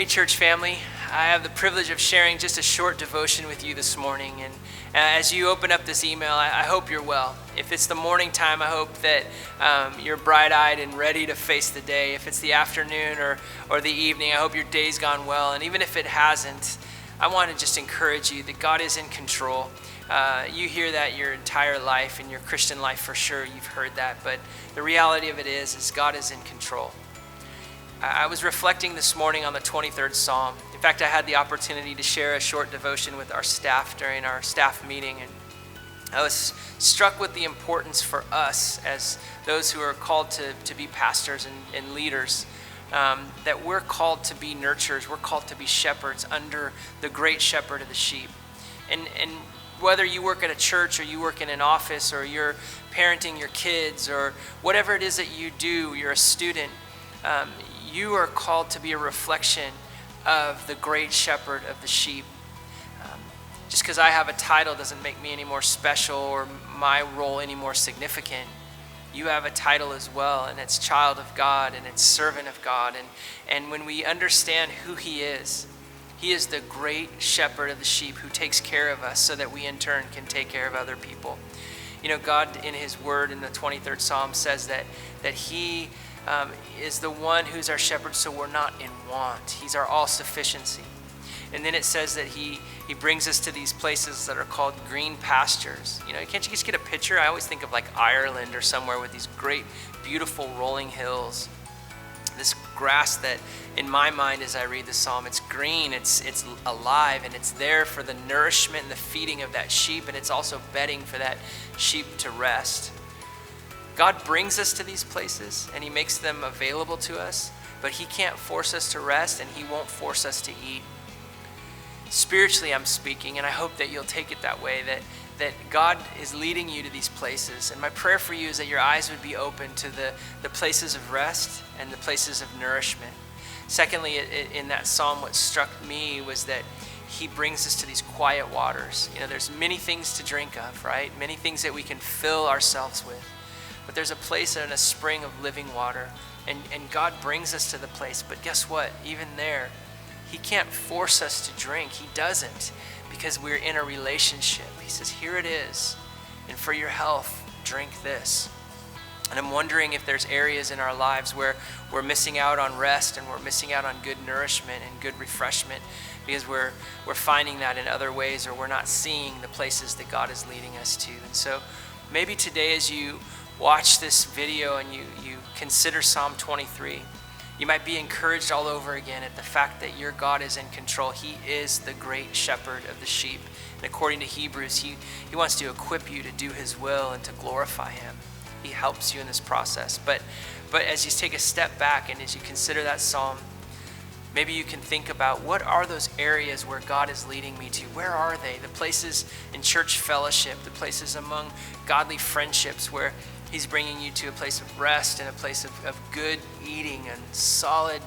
church family. I have the privilege of sharing just a short devotion with you this morning. And as you open up this email, I hope you're well. If it's the morning time, I hope that you're bright-eyed and ready to face the day. If it's the afternoon or the evening, I hope your day's gone well. And even if it hasn't, I want to just encourage you that God is in control. You hear that your entire life, in your Christian life for sure, you've heard that. But the reality of it is God is in control. I was reflecting this morning on the 23rd Psalm. In fact, I had the opportunity to share a short devotion with our staff during our staff meeting, and I was struck with the importance for us as those who are called to be pastors and leaders, that we're called to be nurturers, we're called to be shepherds under the great shepherd of the sheep. And whether you work at a church or you work in an office or you're parenting your kids or whatever it is that you do, you're a student, you are called to be a reflection of the great shepherd of the sheep. Just because I have a title doesn't make me any more special or my role any more significant. You have a title as well, and it's child of God and it's servant of God. And when we understand who he is the great shepherd of the sheep who takes care of us so that we in turn can take care of other people. You know, God in his word in the 23rd Psalm says that he is the one who's our shepherd, so we're not in want. He's our all-sufficiency. And then it says that he brings us to these places that are called green pastures. You know, can't you just get a picture? I always think of like Ireland or somewhere with these great, beautiful rolling hills. This grass that, in my mind, as I read the psalm, it's green, it's alive, and it's there for the nourishment and the feeding of that sheep, and it's also bedding for that sheep to rest. God brings us to these places and he makes them available to us, but he can't force us to rest and he won't force us to eat. Spiritually, I'm speaking, and I hope that you'll take it that way, that God is leading you to these places. And my prayer for you is that your eyes would be open to the places of rest and the places of nourishment. Secondly, in that psalm, what struck me was that he brings us to these quiet waters. You know, there's many things to drink of, right? Many things that we can fill ourselves with. But there's a place and a spring of living water, and God brings us to the place. But guess what? Even there, he can't force us to drink. He doesn't, because we're in a relationship. He says, here it is, and for your health, drink this. And I'm wondering if there's areas in our lives where we're missing out on rest and we're missing out on good nourishment and good refreshment because we're finding that in other ways, or we're not seeing the places that God is leading us to. And so maybe today, as you watch this video and you consider Psalm 23, you might be encouraged all over again at the fact that your God is in control. He is the great shepherd of the sheep. And according to Hebrews, he wants to equip you to do his will and to glorify him. He helps you in this process. But as you take a step back and as you consider that psalm, maybe you can think about, what are those areas where God is leading me to? Where are they? The places in church fellowship, the places among godly friendships where he's bringing you to a place of rest and a place of good eating and solid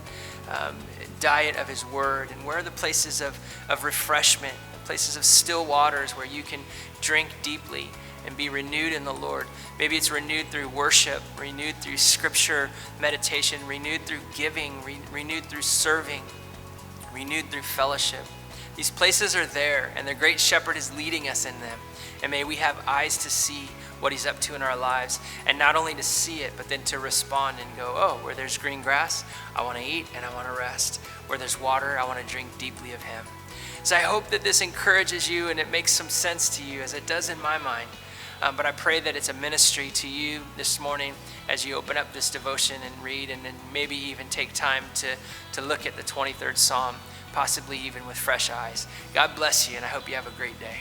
diet of his word. And where are the places of refreshment, places of still waters where you can drink deeply and be renewed in the Lord. Maybe it's renewed through worship, renewed through scripture meditation, renewed through giving, renewed through serving, renewed through fellowship. These places are there, and the great shepherd is leading us in them. And may we have eyes to see what he's up to in our lives, and not only to see it, but then to respond and go, oh, where there's green grass, I want to eat and I want to rest. Where there's water, I want to drink deeply of him. So I hope that this encourages you and it makes some sense to you, as it does in my mind. But I pray that it's a ministry to you this morning as you open up this devotion and read, and then maybe even take time to look at the 23rd Psalm, possibly even with fresh eyes. God bless you, and I hope you have a great day.